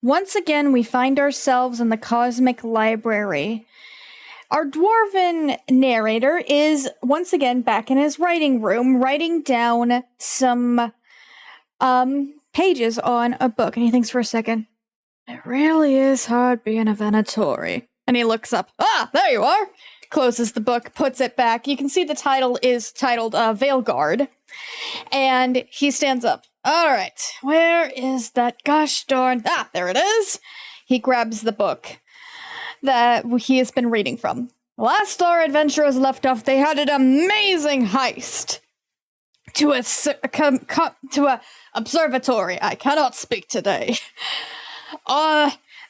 once again, we find ourselves in the Cosmic Library. Our dwarven narrator is once again back in his writing room, writing down some pages on a book. And he thinks for a second, it really is hard being a Venatori. And he looks up. Ah, there you are! Closes the book, puts it back. You can see the title is titled Veilguard. And he stands up. All right, where is that gosh darn... Ah, there it is! He grabs the book that he has been reading from. Last our adventurers left off, they had an amazing heist to a observatory. I cannot speak today.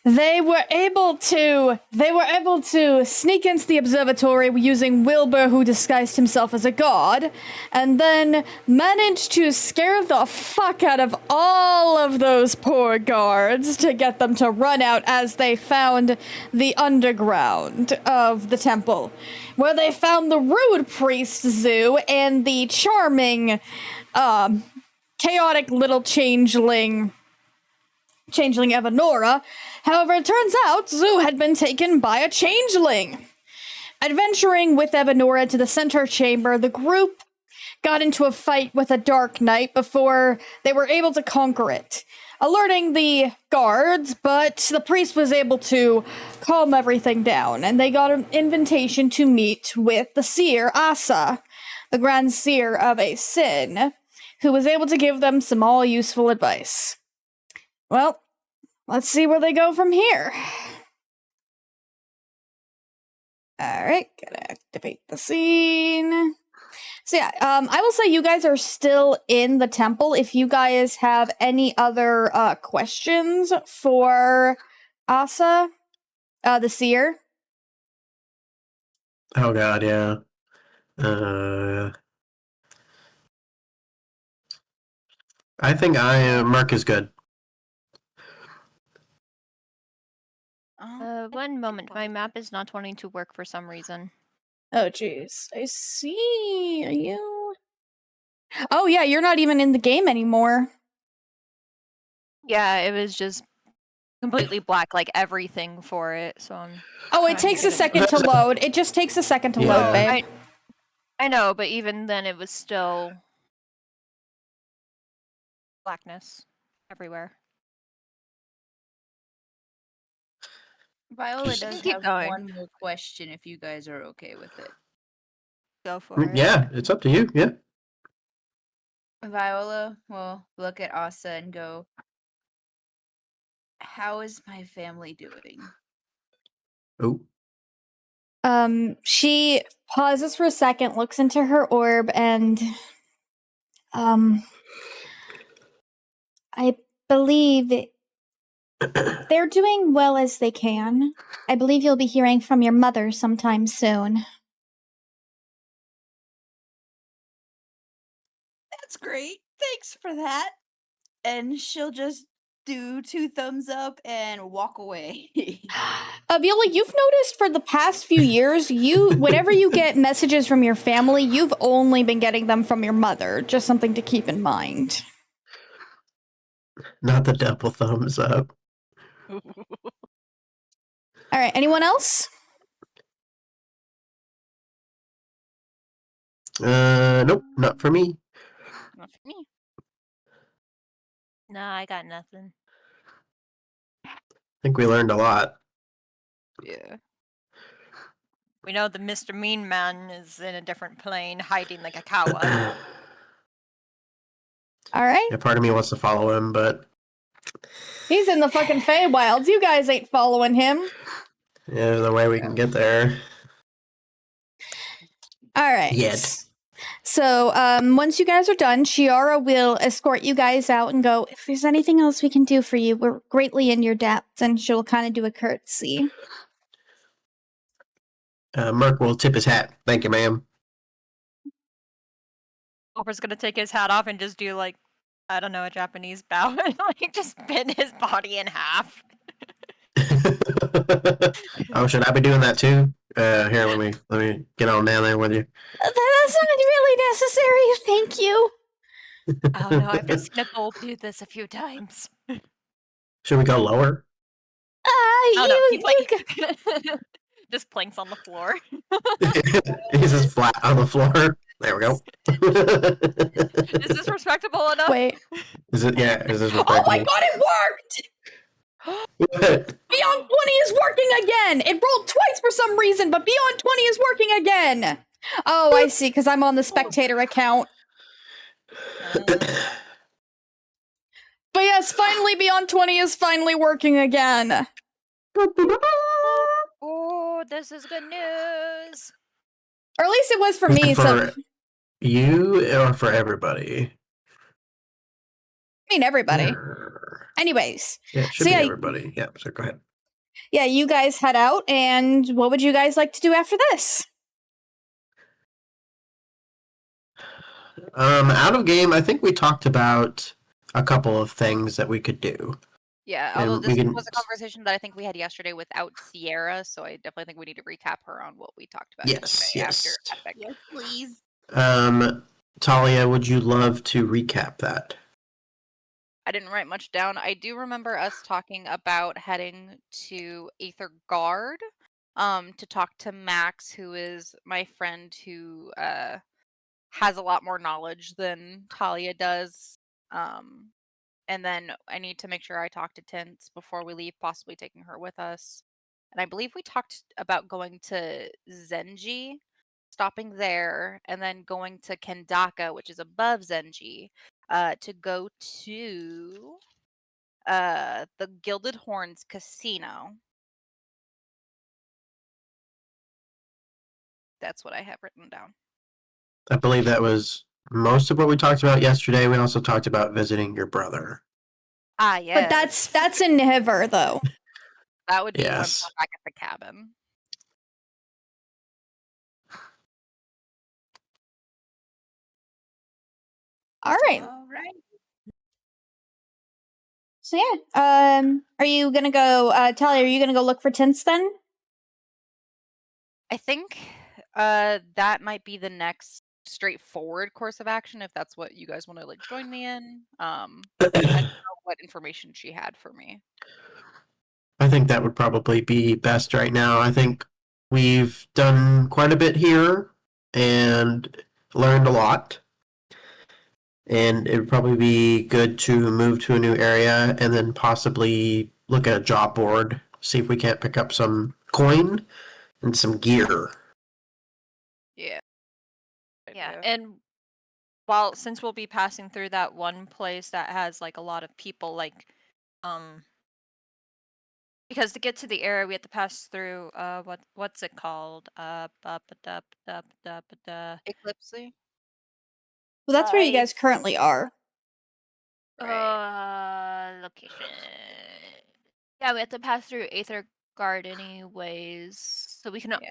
They were able to sneak into the observatory using Wilbur, who disguised himself as a god, and then managed to scare the fuck out of all of those poor guards to get them to run out as they found the underground of the temple, where they found the rude priest Zoo and the charming, chaotic little changeling Evanora. However, it turns out Zoo had been taken by a changeling. Adventuring with Evanora to the center chamber, the group got into a fight with a dark knight before they were able to conquer it, alerting the guards, but the priest was able to calm everything down, and they got an invitation to meet with the seer, Asa, the grand seer of a sin, who was able to give them some all-useful advice. Well, let's see where they go from here. Alright, gotta activate the scene. So yeah, I will say you guys are still in the temple. If you guys have any other questions for Asa, the seer. Oh god, yeah. I think Merk is good. One moment. My map is not wanting to work for some reason. Oh, jeez. I see. Are you... Oh, yeah, you're not even in the game anymore. Yeah, it was just completely black, like everything for it, so I'm... Oh, it takes a second to load. It just takes a second to load, babe. I know, but even then it was still... blackness everywhere. Viola does have one more question if you guys are okay with it. Go for it. Yeah, it's up to you, yeah. Viola will look at Asa and go, how is my family doing? Oh. She pauses for a second, looks into her orb, and I believe they're doing well as they can. I believe you'll be hearing from your mother sometime soon. That's great. Thanks for that. And she'll just do 2 thumbs up and walk away. Viola, you've noticed for the past few years, whenever you get messages from your family, you've only been getting them from your mother. Just something to keep in mind. Not the double thumbs up. All right, anyone else? Nope, not for me. Not for me. Nah, I got nothing. I think we learned a lot. Yeah. We know the Mr. Mean Man is in a different plane, hiding like a coward. All right. Yeah, part of me wants to follow him, but... He's in the fucking Feywilds. You guys ain't following him. Yeah, there's no way we can get there. All right. Yet. So, once you guys are done, Chiara will escort you guys out and go, if there's anything else we can do for you, we're greatly in your debt. And she'll kind of do a curtsy. Merk will tip his hat. Thank you, ma'am. Wilbur's gonna take his hat off and just do, like, I don't know, a Japanese bow and, like, just bend his body in half. Oh, should I be doing that too? Here, let me get on down there with you. That's not really necessary, thank you. Oh no, I've just seen a gold do this a few times. Should we go lower? Oh no, you, he's like just planks on the floor. He's just flat on the floor. There we go. Is this respectable enough? wait. Is it? Yeah. Is this Oh my respectable? god, it worked! Beyond 20 is working again! It rolled twice for some reason, but Beyond 20 is working again! Oh, I see, because I'm on the spectator account. But yes, finally Beyond 20 is finally working again. Oh, this is good news. Or at least it was for me, so... For you or for everybody? I mean, everybody. Yeah, Anyways, it should So be yeah, everybody. Yeah, so go ahead. yeah, you guys head out, and what would you guys like to do after this? Out of game, I think we talked about a couple of things that we could do. Yeah, And although we this can- was a conversation that I think we had yesterday without Sierra, so I definitely think we need to recap her on what we talked about Yes, yesterday yes. after Epic. Yes, please. Talia, would you love to recap that? I didn't write much down. I do remember us talking about heading to Aether Guard, to talk to Max, who is my friend who has a lot more knowledge than Talia does. And then I need to make sure I talk to Tints before we leave, possibly taking her with us. And I believe we talked about going to Zenji, stopping there, and then going to Kendaka, which is above Zenji, to go to the Gilded Horns Casino. That's what I have written down. I believe that was most of what we talked about yesterday. We also talked about visiting your brother. Ah, yes. But that's in Niver, though. That would be when Yes. we're back at the cabin. All right. All right. So yeah, are you gonna go, Talia, are you gonna go look for Tints then? I think that might be the next straightforward course of action if that's what you guys want to like join me in. I don't know what information she had for me. I think that would probably be best right now. I think we've done quite a bit here and learned a lot. And it would probably be good to move to a new area and then possibly look at a job board, see if we can't pick up some coin and some gear. Yeah. Yeah, and since we'll be passing through that one place that has like a lot of people, like because to get to the area we have to pass through what's it called? Eclipse. Well, that's where you guys It's- currently are. Location. Yeah, we have to pass through Aether Guard anyways. So we can Yeah.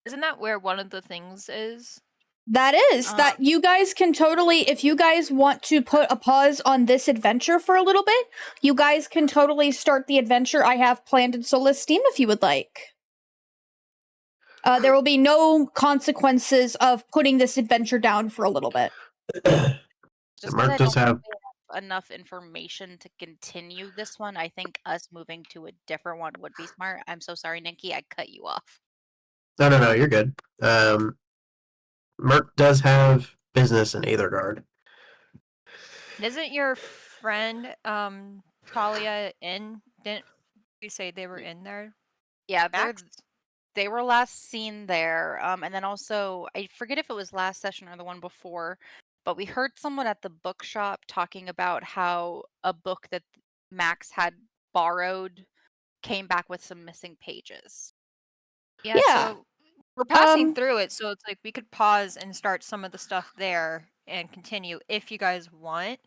Isn't that where one of the things is? That is, that you guys can totally, if you guys want to put a pause on this adventure for a little bit, you guys can totally start the adventure I have planned in Soulless Steam if you would like. There will be no consequences of putting this adventure down for a little bit. Just Merk because I does don't have think we have enough information to continue this one, I think us moving to a different one would be smart. I'm so sorry, Nikki, I cut you off. No, you're good. Merk does have business in Aether Guard. Isn't your friend Talia in? Didn't we say they were in there? Yeah, Max? they were last seen there. And then also, I forget if it was last session or the one before, but we heard someone at the bookshop talking about how a book that Max had borrowed came back with some missing pages. Yeah. Yeah. So we're passing Um, through it, so it's like we could pause and start some of the stuff there and continue if you guys want.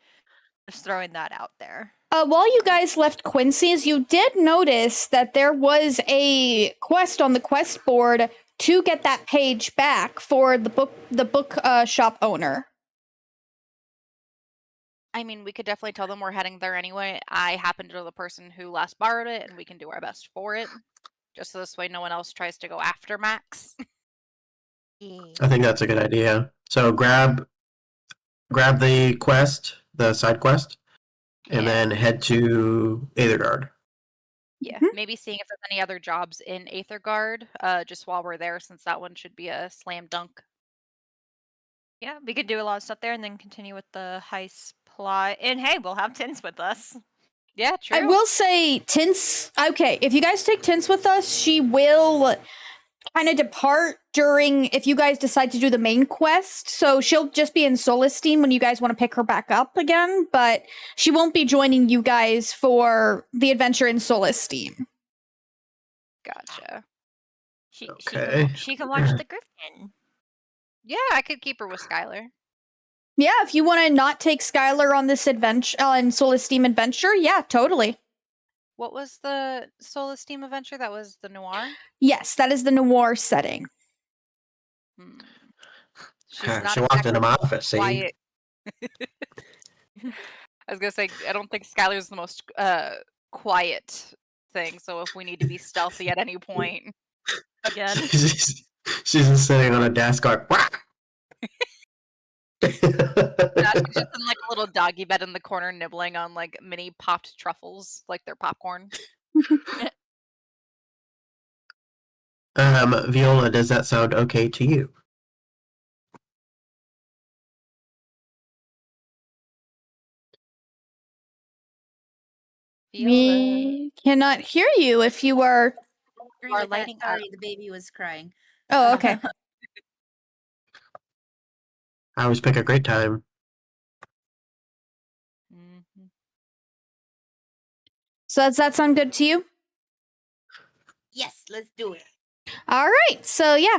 Just throwing that out there. While you guys left Quincy's, you did notice that there was a quest on the quest board to get that page back for the book shop owner. I mean, we could definitely tell them we're heading there anyway. I happen to know the person who last borrowed it, and we can do our best for it. Just so this way no one else tries to go after Max. I think that's a good idea. So grab the quest, the side quest, and Yeah. then head to Aether Guard. Yeah, Mhm. maybe seeing if there's any other jobs in Aether Guard, just while we're there, since that one should be a slam dunk. Yeah, we could do a lot of stuff there and then continue with the heist plot. And hey, we'll have Tins with us. Yeah, true. I will say, Tints. Okay, if you guys take Tints with us, she will kind of depart during if you guys decide to do the main quest. So she'll just be in Solace Team when you guys want to pick her back up again, but she won't be joining you guys for the adventure in Solace Team. Gotcha. Okay. She can watch the Griffin. Yeah, I could keep her with Skylar. Yeah, if you want to not take Skylar on this adventure, on Solace Team adventure, yeah, totally. What was the Solace Team adventure? That was the noir? Yes, that is the noir setting. Hmm. She's not She walked into exactly my the most office, see? quiet. I was gonna say, I don't think Skylar's the most quiet thing, so if we need to be stealthy at any point, Again. She's just sitting on a desk going, "Quack." she's just in like a little doggy bed in the corner nibbling on like mini popped truffles, like they're popcorn. Viola, does that sound okay to you? Viola, We cannot hear you if you are. Agree Are with that. lighting Sorry, up. the baby was crying. Oh, okay. I always pick a great time. Mhm. So does that sound good to you? Yes, let's do it. All right. So yeah.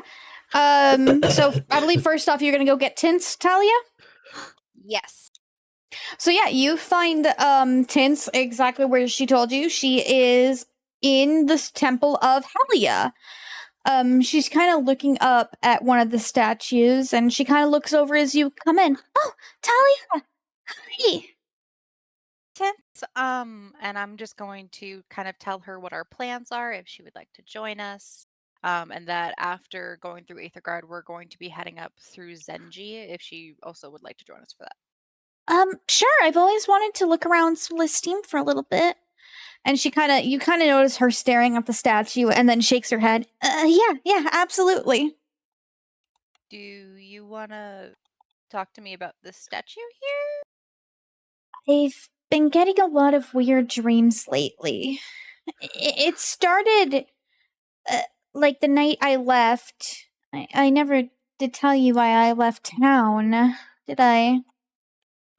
So I believe first off you're gonna go get Tints, Talia. Yes. So yeah, you find Tints exactly where she told you. She is in this temple of Helia. She's kind of looking up at one of the statues, and she kind of looks over as you come in. Oh, Talia! Hi. Tense. And I'm just going to kind of tell her what our plans are if she would like to join us. And that after going through Aetherguard, we're going to be heading up through Zenji if she also would like to join us for that. Sure. I've always wanted to look around Celestine for a little bit. And you kind of notice her staring at the statue and then shakes her head. Yeah, absolutely. Do you want to talk to me about the statue here? I've been getting a lot of weird dreams lately. It started like the night I left. I never did tell you why I left town, did I?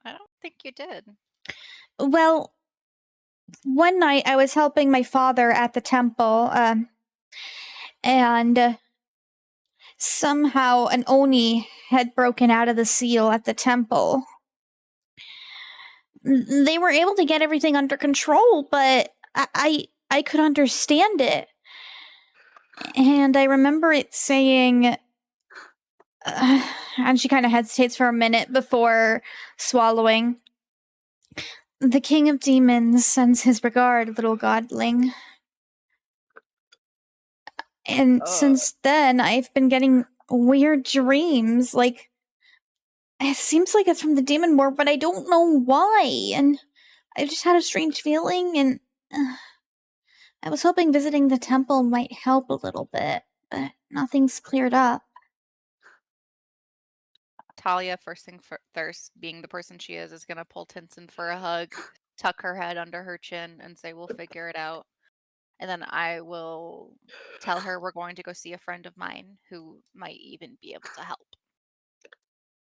I don't think you did. Well, one night I was helping my father at the temple, and somehow an Oni had broken out of the seal at the temple. They were able to get everything under control, but I could understand it. And I remember it saying, and she kind of hesitates for a minute before swallowing. The king of demons sends his regard, little godling. And since then, I've been getting weird dreams. Like, it seems like it's from the demon world, but I don't know why. And I just had a strange feeling, and I was hoping visiting the temple might help a little bit, but nothing's cleared up. Talia, first thing first, being the person she is going to pull Tinson for a hug, tuck her head under her chin, and say, "We'll figure it out." And then I will tell her we're going to go see a friend of mine who might even be able to help.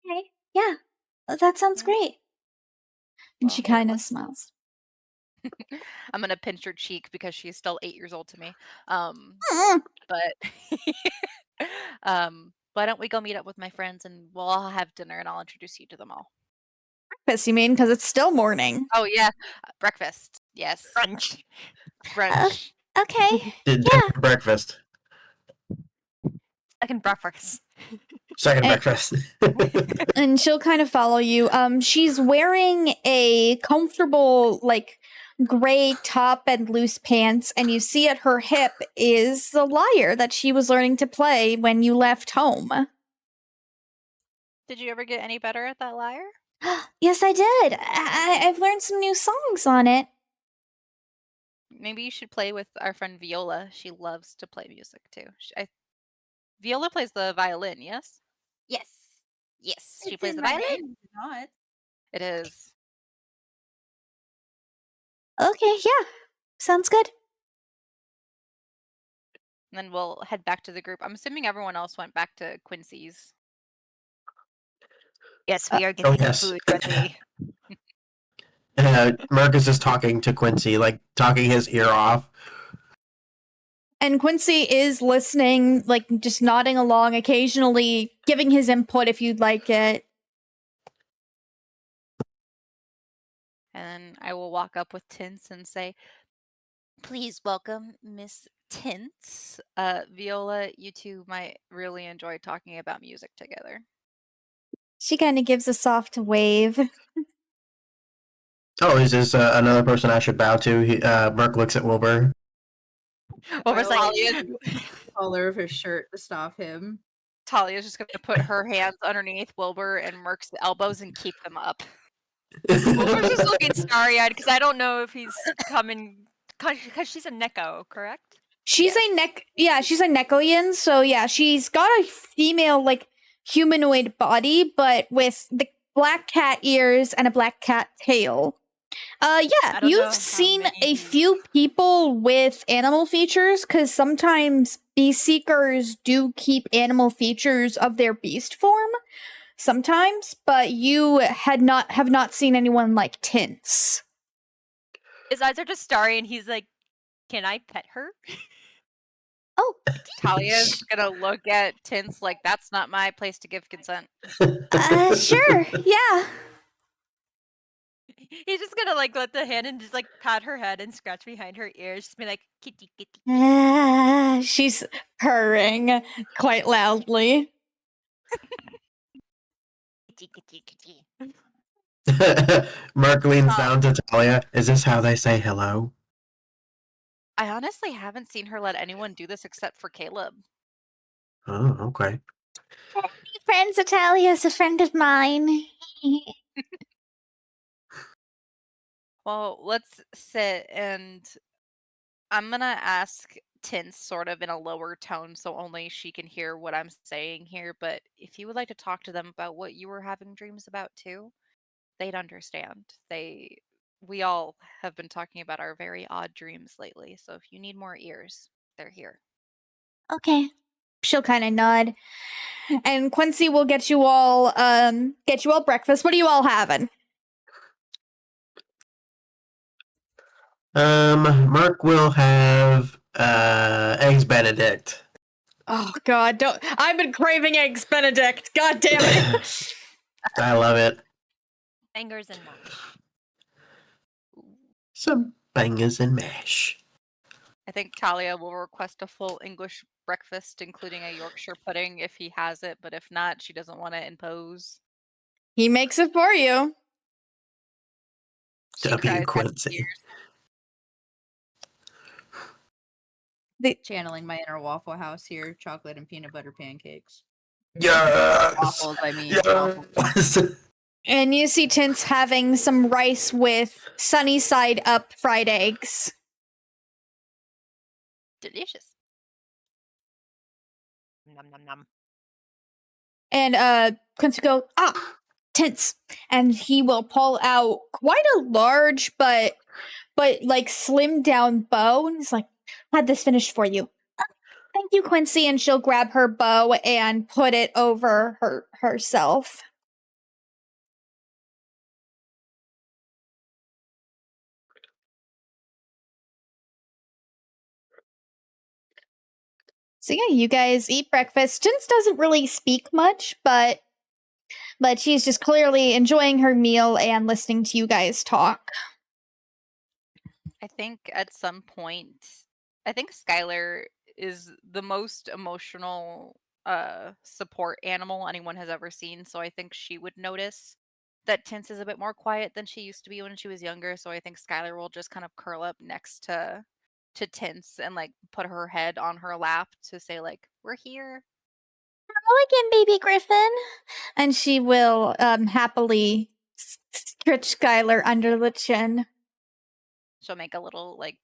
Okay, yeah, that sounds Yeah. great. And Well, she yeah, kind of let's- smiles. I'm going to pinch her cheek because she's still 8 years old to me. Mm. But why don't we go meet up with my friends and we'll all have dinner and I'll introduce you to them all. Breakfast, you mean? Because it's still morning. Oh yeah, breakfast. Yes, Brunch. brunch. Okay. Did breakfast. Second breakfast. Second Eh. breakfast. And she'll kind of follow you. She's wearing a comfortable, like, gray top and loose pants, and you see at her hip is the lyre that she was learning to play when you left home. Did you ever get any better at that lyre? Yes, I did. I've learned some new songs on it. maybe you should play with our friend Viola. She loves to play music too. Viola plays the violin, yes? Yes. Yes, she It's plays in the my violin. name, is it not? It is. Okay, yeah. Sounds good. And then we'll head back to the group. I'm assuming everyone else went back to Quincy's. Yes, we are getting yes. food ready. Merk is just talking to Quincy, like talking his ear off. And Quincy is listening, like just nodding along, occasionally giving his input if you'd like it. And I will walk up with Tints and say, please welcome Miss Tints. Viola, you two might really enjoy talking about music together. She kind of gives a soft wave. Oh, is this another person I should bow to? Merk looks at Wilbur. Wilbur's like, Talia, Color of his shirt to stop him. Talia's just going to put her hands underneath Wilbur and Merk's elbows and keep them up. Wilbur's just looking starry-eyed because I don't know if he's coming because she's a Neko, correct? She's she's a Nekoyan, so yeah, she's got a female, like, humanoid body, but with the black cat ears and a black cat tail. I Yeah, don't know you've how seen a many- few people with animal features, because sometimes beast seekers do keep animal features of their beast form, sometimes, but you have not seen anyone like Tints. His eyes are just starry, and he's like, "Can I pet her?" Oh, Talia's going to look at Tints like, that's not my place to give consent. sure, yeah. He's just gonna like let the hand and just like pat her head and scratch behind her ears, just be like, "Kitty, kitty." She's purring quite loudly. Kitty, kitty, kitty. Merk leans down to Talia. Is this how they say hello? I honestly haven't seen her let anyone do this except for Caleb. Oh, okay. Friends, Atalia's a friend of mine. Well, let's sit and I'm going to ask Tints sort of in a lower tone so only she can hear what I'm saying here. But if you would like to talk to them about what you were having dreams about too, they'd understand. We all have been talking about our very odd dreams lately. So if you need more ears, they're here. Okay. She'll kind of nod. And Quincy will get you all breakfast. What are you all having? Merk will have eggs Benedict. Oh god, don't I've been craving eggs Benedict. God damn it. I love it. Fingers and mash. Some bangers and mash. I think Talia will request a full English breakfast, including a Yorkshire pudding if he has it, but if not, she doesn't want to impose. He makes it for you. She W. cries happy Quincy. tears. Channeling my inner Waffle House here, chocolate and peanut butter pancakes. Yes! Waffles, I mean. Waffles. Yes! And you see Tints having some rice with sunny side up fried eggs. Delicious. Nom nom nom. And Quincy goes, Tints. And he will pull out quite a large but like slimmed down bow. And he's like, had this finished for you. Thank you, Quincy. And she'll grab her bow and put it over herself. So yeah, you guys eat breakfast. Tints doesn't really speak much, but she's just clearly enjoying her meal and listening to you guys talk. I think at some point, I think Skylar is the most emotional support animal anyone has ever seen. So I think she would notice that Tints is a bit more quiet than she used to be when she was younger. So I think Skylar will just kind of curl up next to Tints and like put her head on her lap to say like, "We're here." Hello again, baby Griffin. And she will happily stretch Skylar under the chin. She'll make a little like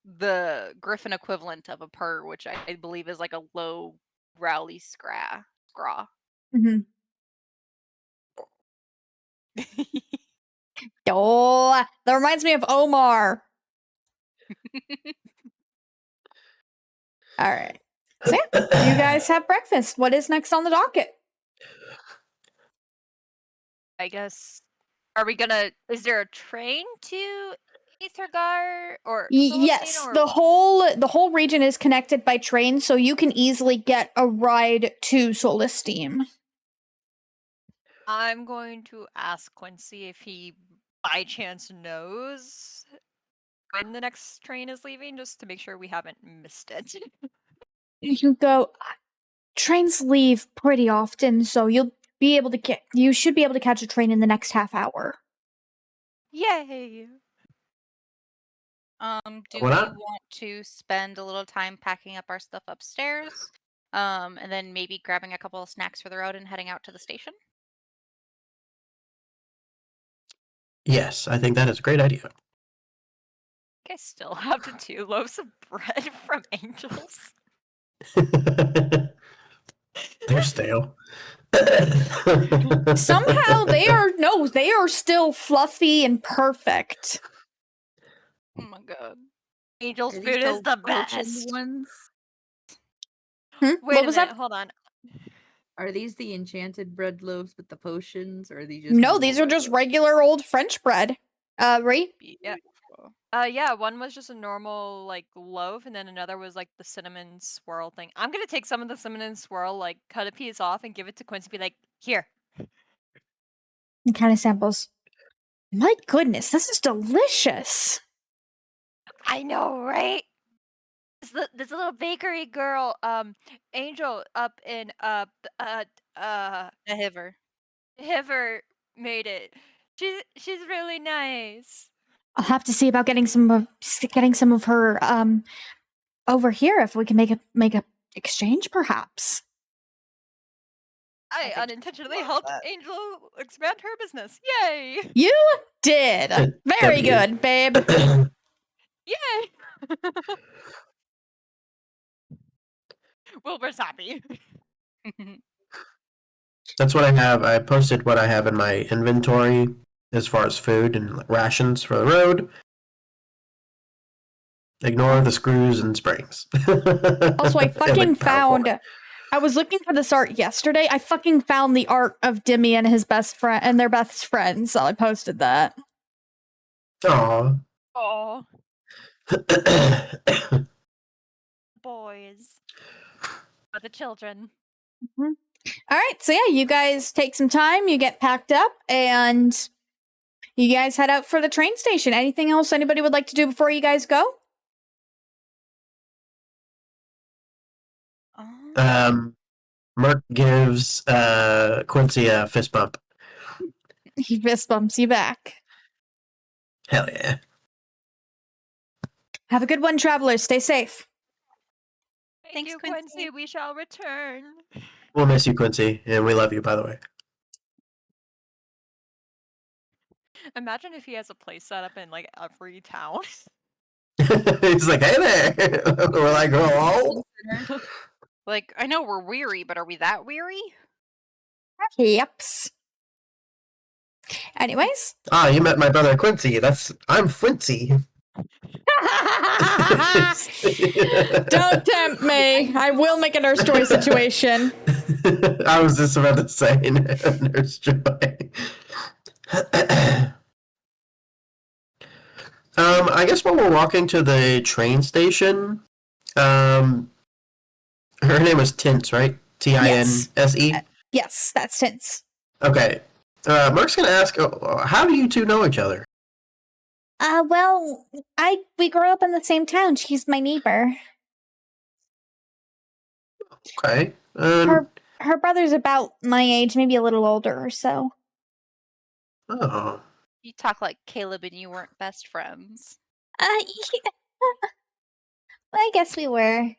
the griffin equivalent of a purr, which I believe is like a low growly scraw. Mhm. Oh, that reminds me of Omar. All right. So yeah, you guys have breakfast. What is next on the docket? I guess. Are we gonna? Is there a train to Aethergar or Solstein, Yes, or the whole region is connected by train, so you can easily get a ride to Solstein. I'm going to ask Quincy if he by chance knows when the next train is leaving, just to make sure we haven't missed it. You go. Trains leave pretty often, so you should be able to catch a train in the next half hour. Yay! Do What we up? want to spend a little time packing up our stuff upstairs? And then maybe grabbing a couple of snacks for the road and heading out to the station? Yes, I think that is a great idea. I still have the 2 loaves of bread from Angels. They're stale. Somehow they are still fluffy and perfect. Oh my god. Angels Are these food is the poached best. ones? Wait, Wait a was minute, that? hold on. Are these the enchanted bread loaves with the potions, or are these just No, normal these are bread just loaves? regular old French bread. Right? Yeah. Beautiful. Yeah, one was just a normal like loaf, and then another was like the cinnamon swirl thing. I'm gonna take some of the cinnamon swirl, like cut a piece off and give it to Quincy. Be like, here. And kind of samples. My goodness, this is delicious. I know, right? This little bakery girl, Angel up in A hiver. Hiver made it. She's really nice. I'll have to see about getting some of her over here if we can make a exchange, perhaps. I think she unintentionally loves helped that. Angel expand her business. Yay! You did very W. good, babe. Yay! Wilbur's happy. That's what I have. I posted what I have in my inventory as far as food and rations for the road. Ignore the screws and springs. Also, I And the fucking power cord. found. I was looking for this art yesterday. I fucking found the art of Dimmy and his best friend and their best friend, so I posted that. Aw. Oh, boys. For the children. All right, so yeah, you guys take some time, you get packed up, and you guys head out for the train station. Anything else anybody would like to do before you guys go? Merk gives Quincy a fist bump. He fist bumps you back. Hell yeah. Have a good one, travelers. Stay safe. Thank Thanks, you, Quincy. Quincy. We shall return. We'll miss you, Quincy, and we love you, by the way. Imagine if he has a place set up in like every town. He's like, hey there. We're like, oh. Like, I know we're weary, but are we that weary? Yeps. Anyways. Ah, you met my brother Quincy. I'm Quincy. Don't tempt me. I will make a nurse joy situation. I was just about to say Nurse Joy. I guess when we're walking to the train station, her name was Tinse, right? Tinse? Yes, that's tense. Okay. Mark's gonna ask, how do you two know each other? Well, we grew up in the same town. She's my neighbor. Okay. Her brother's about my age, maybe a little older or so. Oh. You talk like Caleb and you weren't best friends. I guess we were.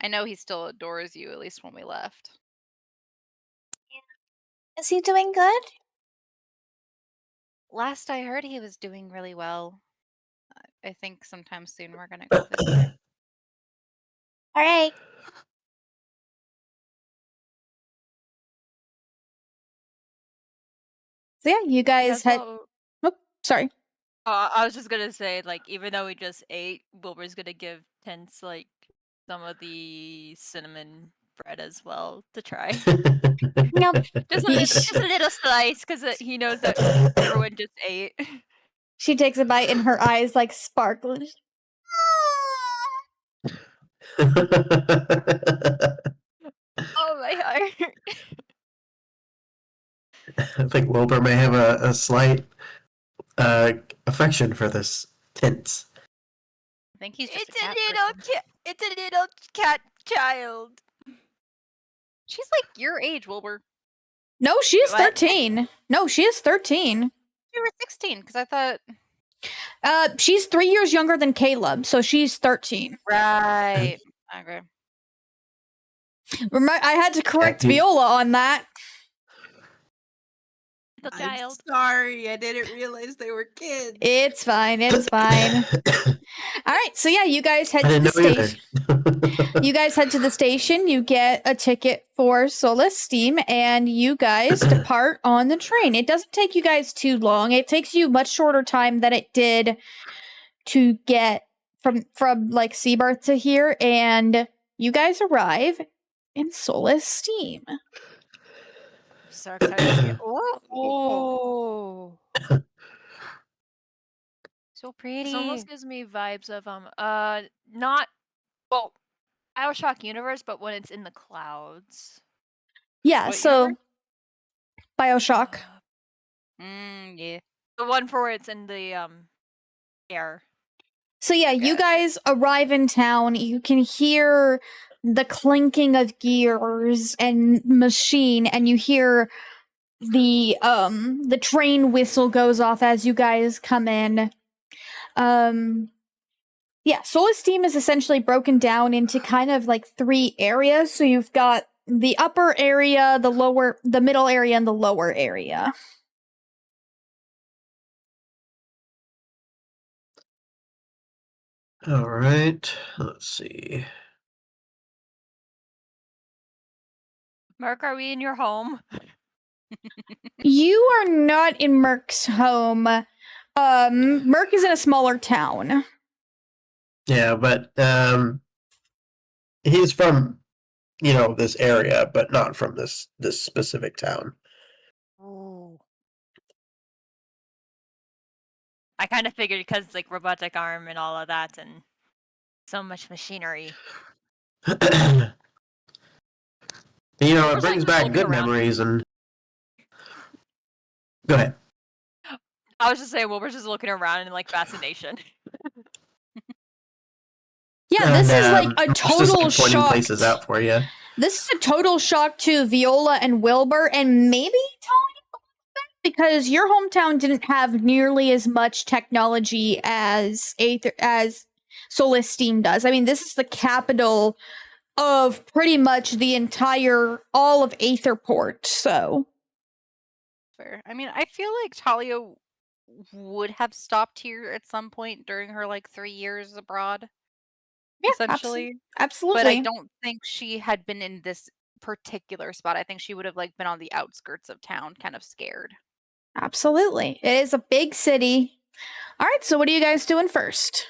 I know he still adores you, at least when we left. Is he doing good? Last I heard, he was doing really well. I think sometime soon we're gonna go visit her. All right. So yeah, you guys had. so Oh, sorry. I was just gonna say, like, even though we just ate, Wilbur's gonna give Tense like some of the cinnamon bread as well to try. Nope. Just a little slice, because he knows that everyone just ate. She takes a bite and her eyes like sparkle. Oh my heart. I think Wilbur may have a slight affection for this Tense. I think he's just It's a cat a little person. cat. It's a little cat child. She's like your age, Wilbur. No, she is What? 13. No, she is 13. You were 16, because I thought. She's 3 years younger than Caleb, so she's 13. Right. Okay. Remember, I had to correct you- Viola on that. Little I'm child. sorry, I didn't realize they were kids. It's fine. It's fine. All right, so yeah, you guys head I to the didn't know station. either. You guys head to the station. You get a ticket for Solace Steam, and you guys depart on the train. It doesn't take you guys too long. It takes you much shorter time than it did to get from like Seabirth to here, and you guys arrive in Solace Steam. So excited to see it. Oh. So pretty. This almost gives me vibes of not well, Bioshock universe, but when it's in the clouds. Yeah, What so universe? Bioshock. Yeah. The one for where it's in the air. So yeah, you Gotcha. guys arrive in town. You can hear the clinking of gears and machine, and you hear the train whistle goes off as you guys come in. Yeah, Solace Steam is essentially broken down into kind of like 3 areas. So you've got the upper area, the middle area, and the lower area. All right. Let's see. Merk, are we in your home? You are not in Merk's home. Merk is in a smaller town. Yeah, but he's from this area, but not from this specific town. Ooh. I kind of figured because it's like robotic arm and all of that, and so much machinery. It Wilbur's, brings like, back looking good around. memories. And go ahead. I was just saying, Wilbur's just looking around in like fascination. Yeah, this is like a Just total pointing shock. places out for you. This is a total shock to Viola and Wilbur, and maybe Talia a little bit, because your hometown didn't have nearly as much technology as Solace Steam does. I mean, this is the capital of pretty much all of Aetherport. So Fair. I mean, I feel like Talia would have stopped here at some point during her like 3 years abroad, yeah, essentially. absolutely. But I don't think she had been in this particular spot. I think she would have like been on the outskirts of town, kind of scared. Absolutely, it is a big city. All right, so what are you guys doing first?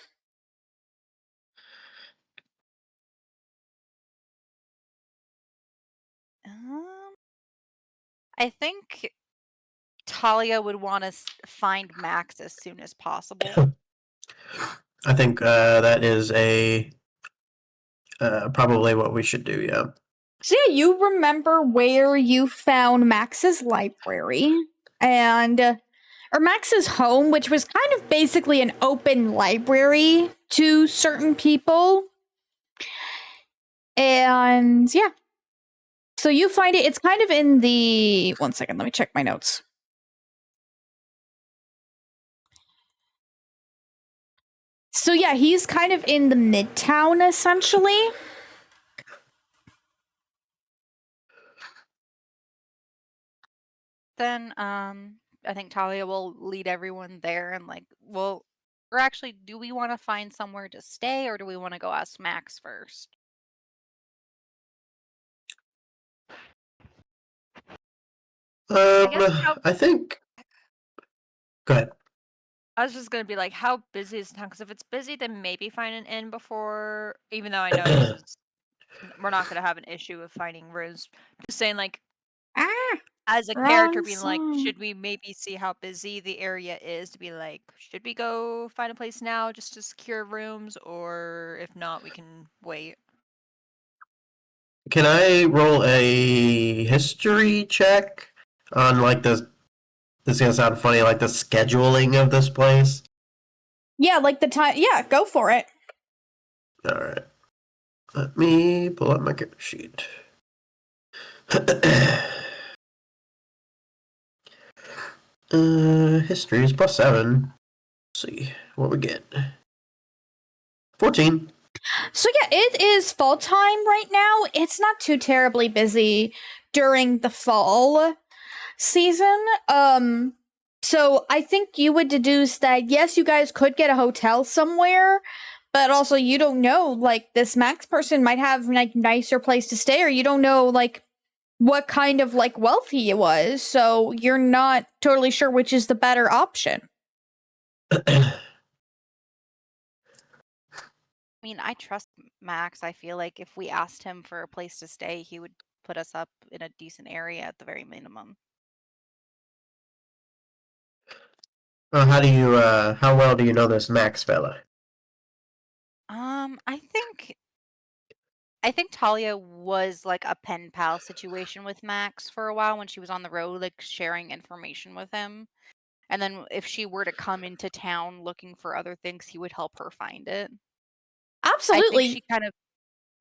I think Talia would want to find Max as soon as possible. I think that is probably what we should do. Yeah. So yeah, you remember where you found Max's library or Max's home, which was kind of basically an open library to certain people. And yeah. So you find it, it's kind of in the, one second, let me check my notes. So yeah, he's kind of in the midtown essentially. Then I think Talia will lead everyone there, and like, well, Or actually, do we want to find somewhere to stay, or do we want to go ask Max first? guess how- I think. Go ahead. I was just gonna be like, how busy is town? Because if it's busy, then maybe find an inn before. Even though I know this is, we're not gonna have an issue with finding rooms. Just saying, like, as a character, Wrong being like, song. should we maybe see how busy the area is to be like, should we go find a place now just to secure rooms, or if not, we can wait. Can I roll a history check on like the? This is gonna sound funny, like the scheduling of this place. Yeah, like the time. Yeah, go for it. All right. Let me pull up my character sheet. History is +7. Let's see what we get. 14. So yeah, it is fall time right now. It's not too terribly busy during the fall season. So I think you would deduce that yes, you guys could get a hotel somewhere, but also you don't know, like, this Max person might have like nicer place to stay, or you don't know like what kind of like wealth he was, so you're not totally sure which is the better option. I mean, I trust Max. I feel like if we asked him for a place to stay, he would put us up in a decent area at the very minimum. How do you? How well do you know this Max fella? I think Talia was like a pen pal situation with Max for a while when she was on the road, like sharing information with him. And then if she were to come into town looking for other things, he would help her find it. I think Absolutely. she kind of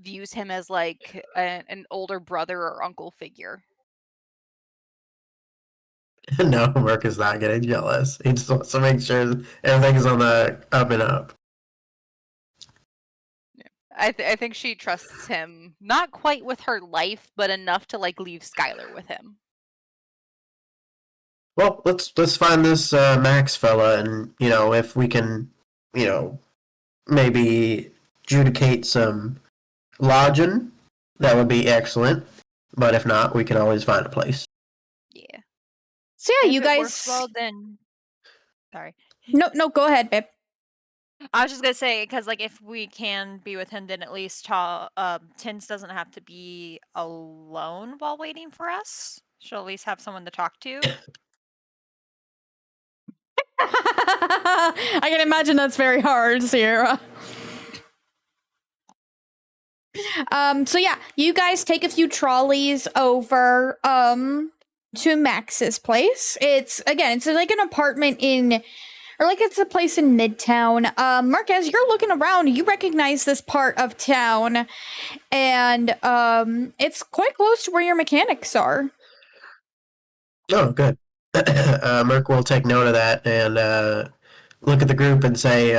views him as like an older brother or uncle figure. No, Merk is not getting jealous. He just wants to make sure everything is on the up and up. I think she trusts him, not quite with her life, but enough to like leave Skylar with him. Well, let's find this Max fella, and if we can, maybe adjudicate some lodging, that would be excellent. But if not, we can always find a place. Yeah. So yeah, If you it works guys. well, then sorry. No, go ahead, babe. I was just gonna say, because like if we can be with him, then at least Tins doesn't have to be alone while waiting for us. She'll at least have someone to talk to. I can imagine that's very hard, Sierra. So yeah, you guys take a few trolleys over to Max's place. It's like an apartment it's a place in Midtown. Merk, as you're looking around, you recognize this part of town, and it's quite close to where your mechanics are. Oh, good. Merk will take note of that and look at the group and say,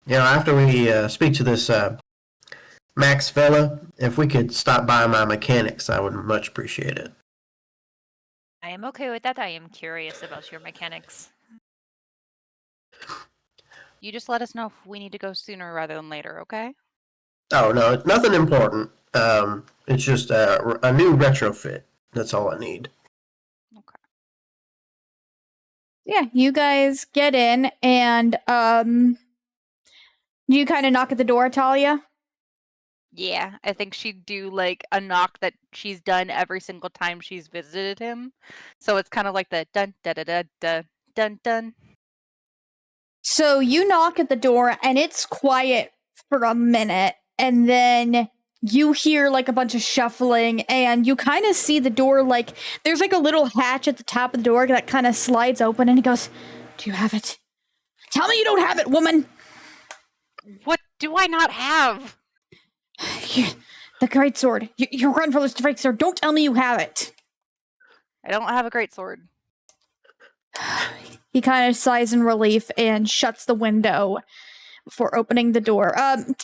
after we speak to this Max fella, if we could stop by my mechanics, I would much appreciate it. I am okay with that. I am curious about your mechanics. You just let us know if we need to go sooner rather than later, okay? Oh, no, it's nothing important. It's just a new retrofit. That's all I need. Okay. Yeah, you guys get in, and you kind of knock at the door, Talia. Yeah, I think she'd do like a knock that she's done every single time she's visited him. So it's kind of like the dun da da da da dun dun. So you knock at the door, and it's quiet for a minute, and then you hear like a bunch of shuffling, and you kind of see the door, like there's like a little hatch at the top of the door that kind of slides open, and he goes, "Do you have it? Tell me you don't have it, woman." What do I not have? The great sword. Your grandfather's great sword. Don't tell me you have it. I don't have a great sword. He kind of sighs in relief and shuts the window before opening the door.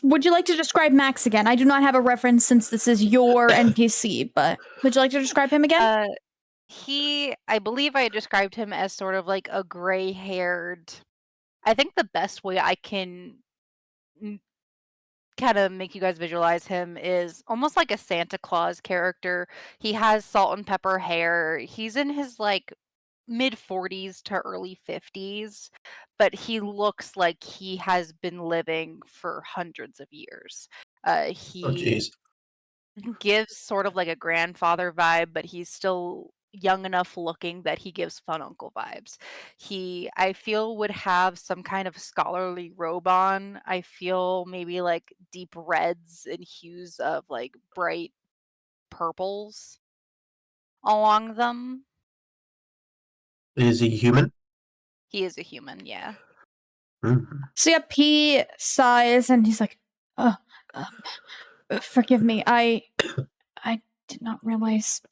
Would you like to describe Max again? I do not have a reference since this is your NPC, but would you like to describe him again? I believe I described him as sort of like a gray-haired. I think the best way I can kind of make you guys visualize him is almost like a Santa Claus character. He has salt and pepper hair. He's in his like mid 40s to early 50s, but he looks like he has been living for hundreds of years. Oh, He jeez. gives sort of like a grandfather vibe, but he's still young enough looking that he gives fun uncle vibes. He, I feel, would have some kind of scholarly robe on. I feel maybe like deep reds and hues of like bright purples along them. Is he human? He is a human, yeah. Mhm. So yep, he sighs and he's like, "Oh, forgive me. I did not realize.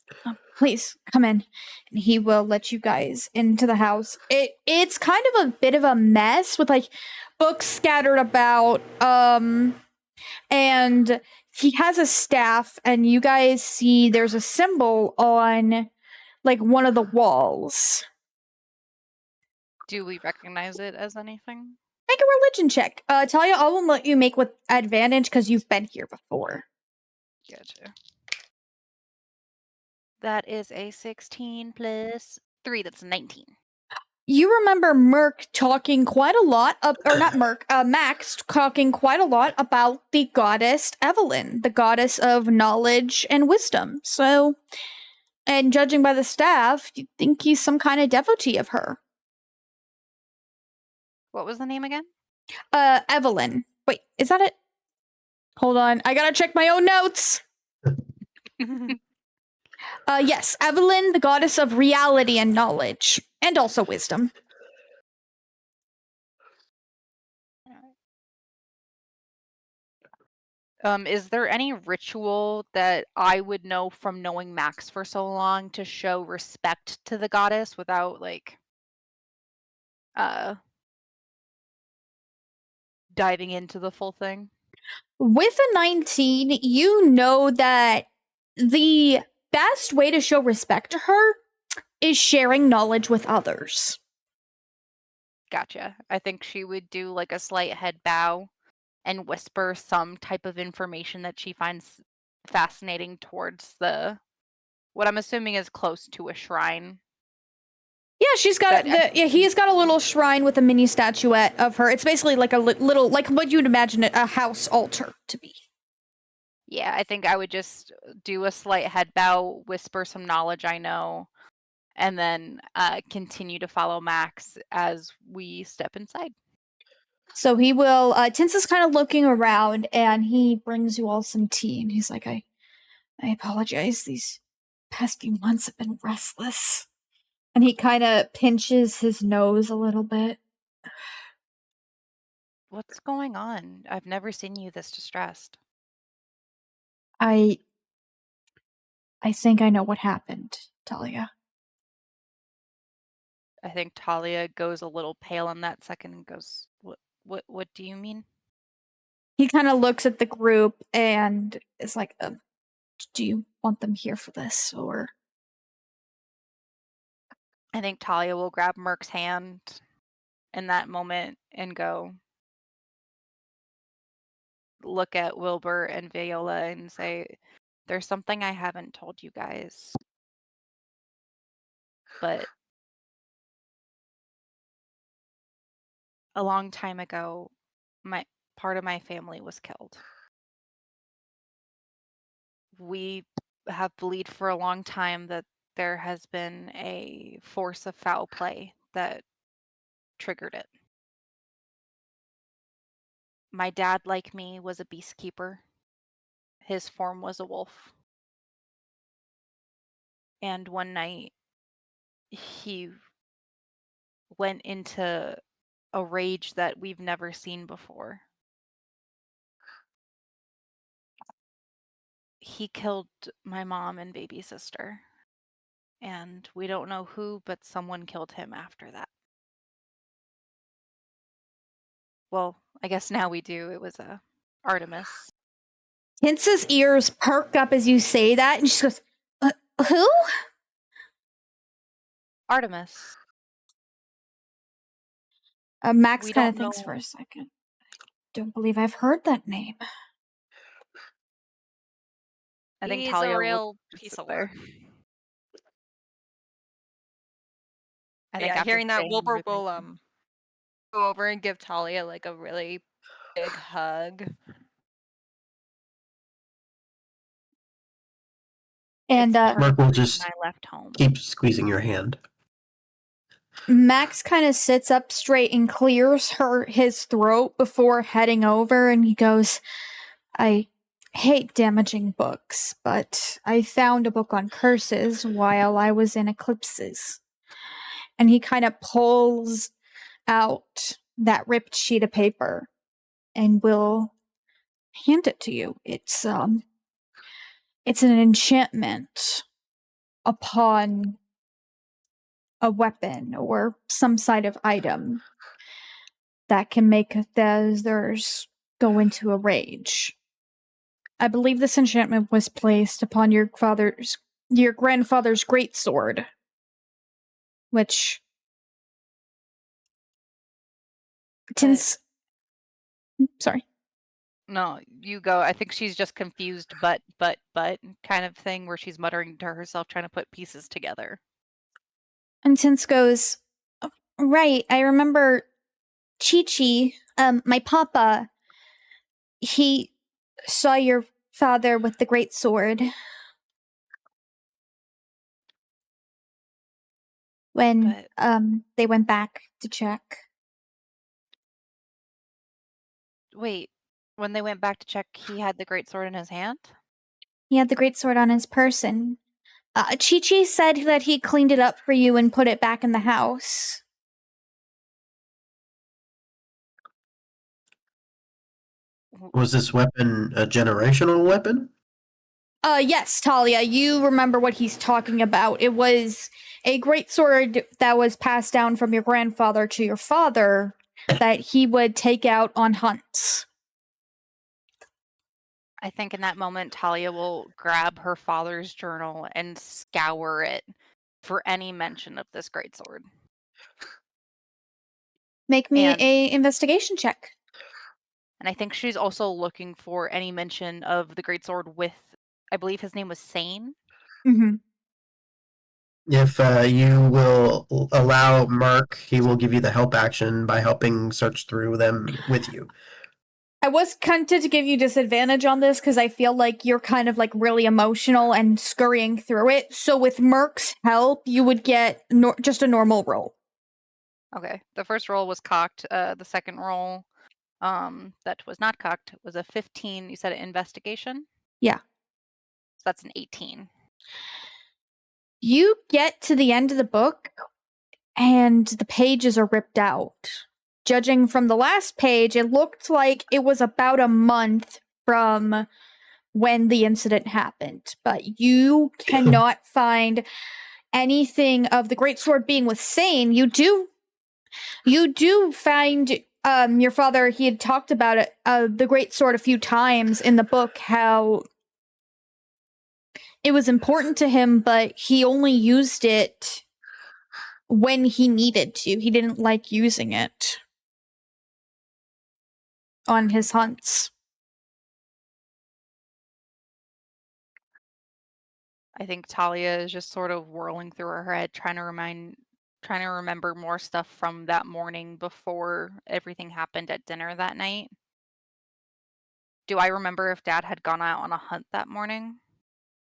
Please come in." And he will let you guys into the house. It's kind of a bit of a mess with like books scattered about. And he has a staff, and you guys see there's a symbol on like one of the walls. Do we recognize it as anything? Make a religion check. Talia, I will let you make with advantage because you've been here before. Gotcha. That is a 16 plus 3. That's 19. You remember Merk talking quite a lot, or not Merk, Max talking quite a lot about the goddess Evelyn, the goddess of knowledge and wisdom. So, and judging by the staff, you think he's some kind of devotee of her. What was the name again? Evelyn. Wait, is that it? Hold on, I gotta check my own notes. Yes, Evelyn, the goddess of reality and knowledge, and also wisdom. Is there any ritual that I would know from knowing Max for so long to show respect to the goddess without like diving into the full thing? With a 19, you know that the best way to show respect to her is sharing knowledge with others. Gotcha. I think she would do like a slight head bow and whisper some type of information that she finds fascinating towards the what I'm assuming is close to a shrine. Yeah, she's got he's got a little shrine with a mini statuette of her. It's basically like a little, like what you'd imagine a house altar to be. Yeah, I think I would just do a slight head bow, whisper some knowledge I know, and then continue to follow Max as we step inside. So he will, Tince is kind of looking around and he brings you all some tea and he's like, I apologize. These past few months have been restless. And he kind of pinches his nose a little bit. What's going on? I've never seen you this distressed. I think I know what happened, Talia. I think Talia goes a little pale in that second and goes, What do you mean? He kind of looks at the group and is like, do you want them here for this, or? I think Talia will grab Merk's hand in that moment and go look at Wilbur and Viola and say, there's something I haven't told you guys. But a long time ago, part of my family was killed. We have believed for a long time that there has been a force of foul play that triggered it. My dad, like me, was a beastkeeper. His form was a wolf. And one night, he went into a rage that we've never seen before. He killed my mom and baby sister. And we don't know who, but someone killed him after that. Well, I guess now we do. It was Artemis. Tince's ears perk up as you say that, and she goes, who? Artemis. Max We kind of don't thinks for know. a second. Don't believe I've heard that name. I think He's Talia a will real just piece sit of there. work. I think Yeah, after hearing that, saying Wilbur everything. will go over and give Talia like a really big hug. And It's part of Merk will the reason just I left home. keep squeezing your hand. Max kind of sits up straight and clears his throat before heading over, and he goes, I hate damaging books, but I found a book on curses while I was in eclipses. And he kind of pulls out that ripped sheet of paper and will hand it to you. It's an enchantment upon a weapon or some side of item that can make theirs go into a rage. I believe this enchantment was placed upon your grandfather's greatsword, which since sorry. No, you go. I think she's just confused, but kind of thing where she's muttering to herself, trying to put pieces together. And Tince goes, "Oh, right, I remember Chi-Chi, my papa, he saw your father with the great sword when But they went back to check. wait, when they went back to check, he had the great sword in his hand? He had the great sword on his person. Chi-Chi said that he cleaned it up for you and put it back in the house. Was this weapon a generational weapon? Yes, Talia, you remember what he's talking about. It was a great sword that was passed down from your grandfather to your father that he would take out on hunts. I think in that moment, Talia will grab her father's journal and scour it for any mention of this greatsword. Make me And a investigation check. I think she's also looking for any mention of the greatsword with, I believe his name was Sane. Mm-hmm. If you will allow Merk, he will give you the help action by helping search through them with you. I was tempted to give you disadvantage on this because I feel like you're kind of like really emotional and scurrying through it. So with Merk's help, you would get just a normal roll. Okay, the first roll was cocked. The second roll, that was not cocked, was a 15. You said an investigation? Yeah. So that's an 18. You get to the end of the book and the pages are ripped out. Judging from the last page, it looked like it was about a month from when the incident happened, but you cannot find anything of the great sword being with Sane. You do find your father, he had talked about it, the great sword a few times in the book, how it was important to him, but he only used it when he needed to. He didn't like using it on his hunts. I think Talia is just sort of whirling through her head, trying to remember more stuff from that morning before everything happened at dinner that night. Do I remember if Dad had gone out on a hunt that morning?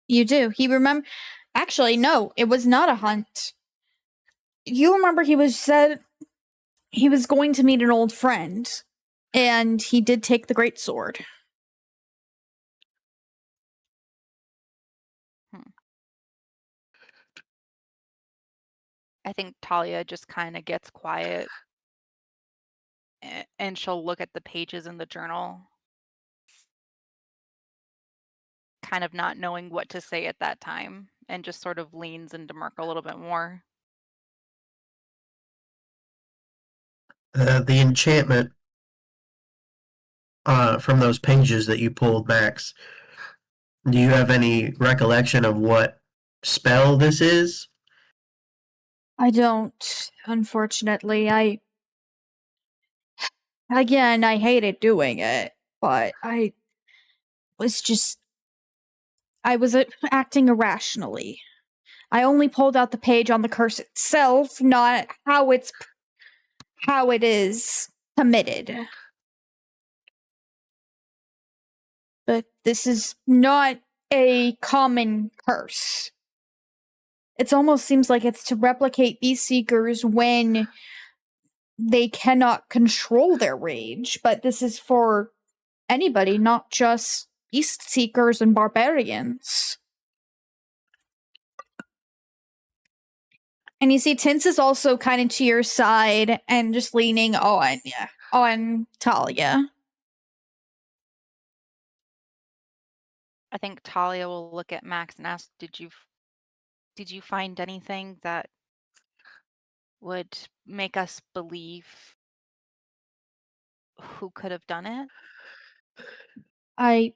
You do. He remember. Actually, no, it was not a hunt. You remember said he was going to meet an old friend, and he did take the great sword. I think Talia just kind of gets quiet and she'll look at the pages in the journal, kind of not knowing what to say at that time, and just sort of leans into Merk a little bit more. The enchantment from those pages that you pulled, Max, do you have any recollection of what spell this is? I don't, unfortunately. Again, I hated doing it, but I was acting irrationally. I only pulled out the page on the curse itself, not how it is committed. But this is not a common curse. It almost seems like it's to replicate Beast Seekers when they cannot control their rage, but this is for anybody, not just Beast Seekers and barbarians. And you see Tince is also kind of to your side and just leaning on Talia. I think Talia will look at Max and ask, did you find anything that would make us believe who could have done it? I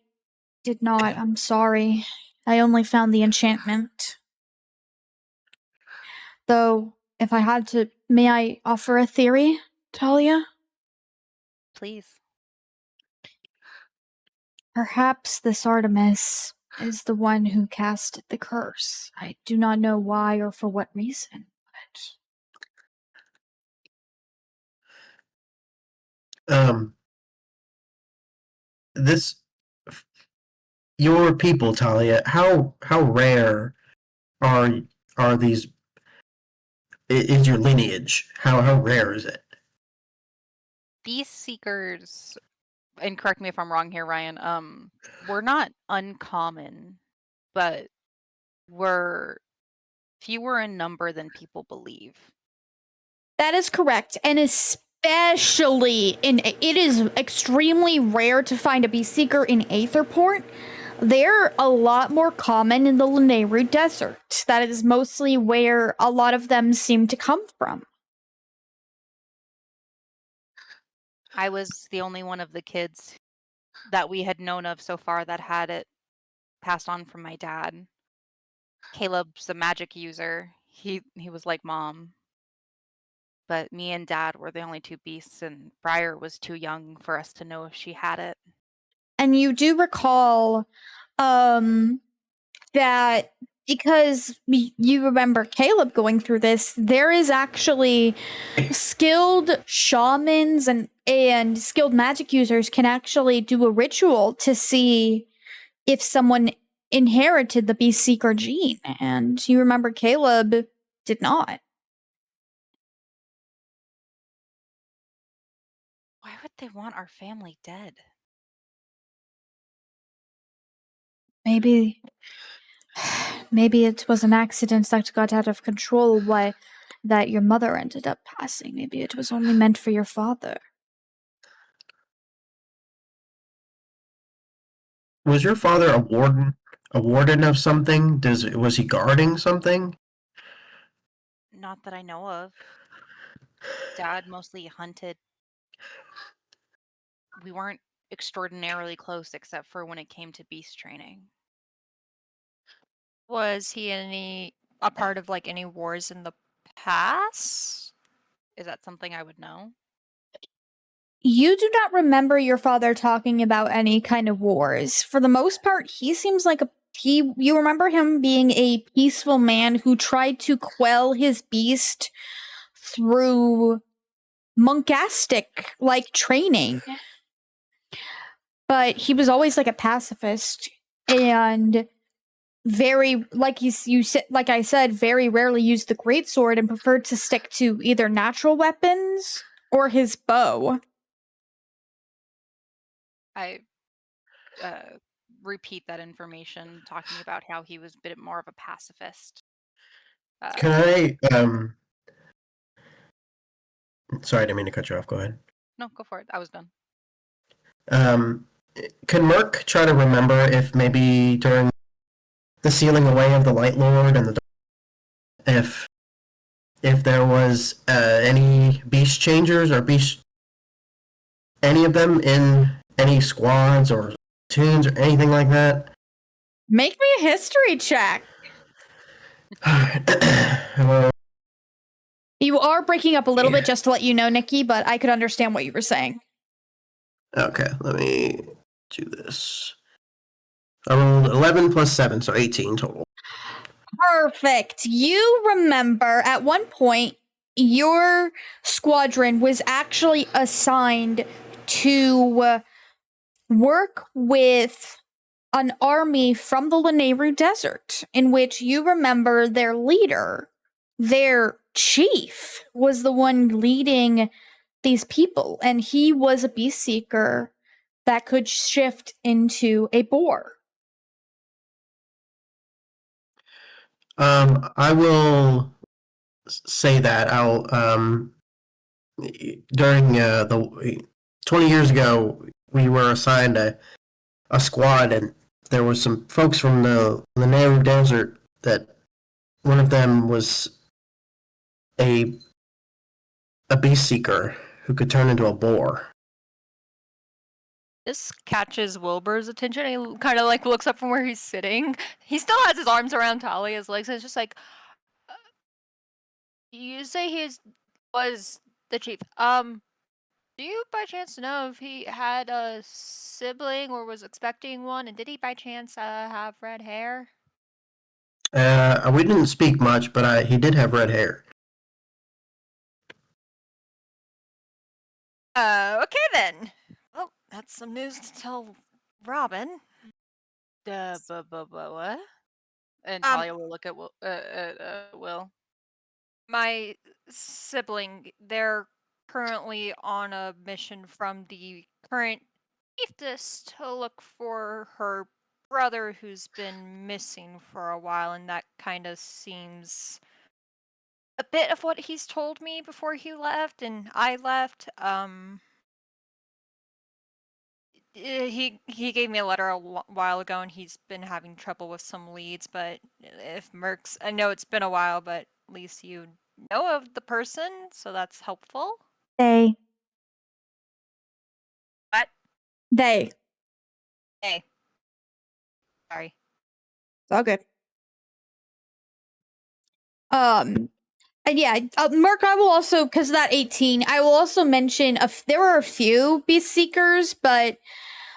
did not. I'm sorry. I only found the enchantment. Though, if I had to, may I offer a theory, Talia? Please. Perhaps this Artemis is the one who casted the curse. I do not know why or for what reason, but... This your people, Talia. How rare are these? Is your lineage? How rare is it? Beast Seekers, and correct me if I'm wrong here, Ryan, we're not uncommon, but we're fewer in number than people believe. That is correct, and especially it is extremely rare to find a Beast Seeker in Aetherport. They're a lot more common in the Lanayru Desert. That is mostly where a lot of them seem to come from. I was the only one of the kids that we had known of so far that had it passed on from my dad. Caleb's a magic user. He was like Mom. But me and Dad were the only two beasts, and Briar was too young for us to know if she had it. And you do recall that because you remember Caleb going through this, there is actually skilled shamans and skilled magic users can actually do a ritual to see if someone inherited the Beast Seeker gene. And you remember Caleb did not. Why would they want our family dead? Maybe it was an accident that got out of control that your mother ended up passing. Maybe it was only meant for your father. Was your father a warden? A warden of something? Was he guarding something? Not that I know of. Dad mostly hunted. We weren't extraordinarily close except for when it came to beast training. Was he a part of like any wars in the past? Is that something I would know? You do not remember your father talking about any kind of wars. For the most part, he seems like you remember him being a peaceful man who tried to quell his beast through monkastic like training. But he was always like a pacifist and very like you said, like I said, very rarely used the greatsword and preferred to stick to either natural weapons or his bow. I repeat that information, talking about how he was a bit more of a pacifist. Can I? Sorry, I didn't mean to cut you off. Go ahead. No, go for it. I was done. Can Merk try to remember if maybe during the sealing away of the Light Lord and if there was any beast changers or any of them in any squads or tunes or anything like that? Make me a history check. Well, You are breaking up a little bit, just to let you know, Nikki, but I could understand what you were saying. Okay, let me do this. I rolled 11 plus 7, so 18 total. Perfect. You remember at one point your squadron was actually assigned to work with an army from the Lanayru Desert, in which you remember their leader, their chief, was the one leading these people, and he was a beast seeker that could shift into a boar. I will say that I'll during the 20 years ago we were assigned a squad, and there was some folks from the Nehru Desert that one of them was a beast seeker who could turn into a boar. This catches Wilbur's attention. He kind of like looks up from where he's sitting. He still has his arms around Talia's legs, and it's just like, you say was the chief. Do you by chance know if he had a sibling or was expecting one, and did he by chance have red hair? We didn't speak much, but he did have red hair. Okay then. Well, that's some news to tell Robin. What? And Talia will look at Will. My sibling, they're currently on a mission from the current chiefess to look for her brother who's been missing for a while, and that kind of seems a bit of what he's told me before he left and I left. He gave me a letter a while ago, and he's been having trouble with some leads. But if Merk's, I know it's been a while, but at least you know of the person, so that's helpful. They. What? They. Hey. Sorry. It's all good. And yeah, Merk, I will also, because of that 18, I will also mention there were a few beast seekers, but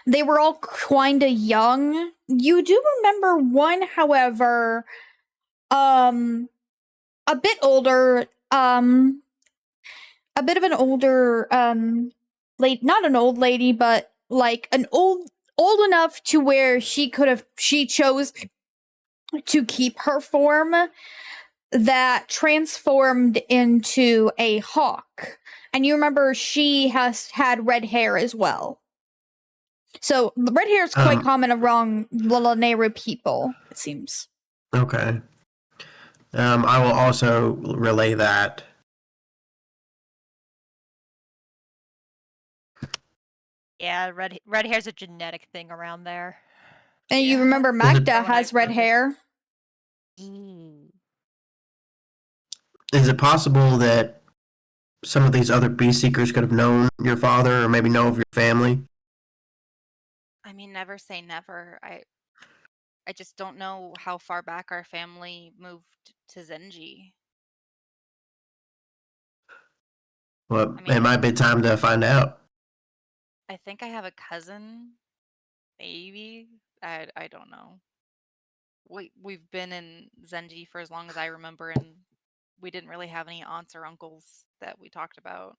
they were all kinda young. You do remember one, however, a bit older, a bit of an older, not an old lady, but like an old enough to where she chose to keep her form, that transformed into a hawk. And you remember she has had red hair as well. So red hair is quite common among Lanayru people, it seems. Okay. I will also relay that. Yeah, red hair's a genetic thing around there. And you remember Magda has red hair. Is it possible that some of these other beast seekers could have known your father, or maybe know of your family? I mean, never say never. I just don't know how far back our family moved to Zenji. Well, I mean, it might be time to find out. I think I have a cousin, maybe. I don't know. We've been in Zenji for as long as I remember, and we didn't really have any aunts or uncles that we talked about.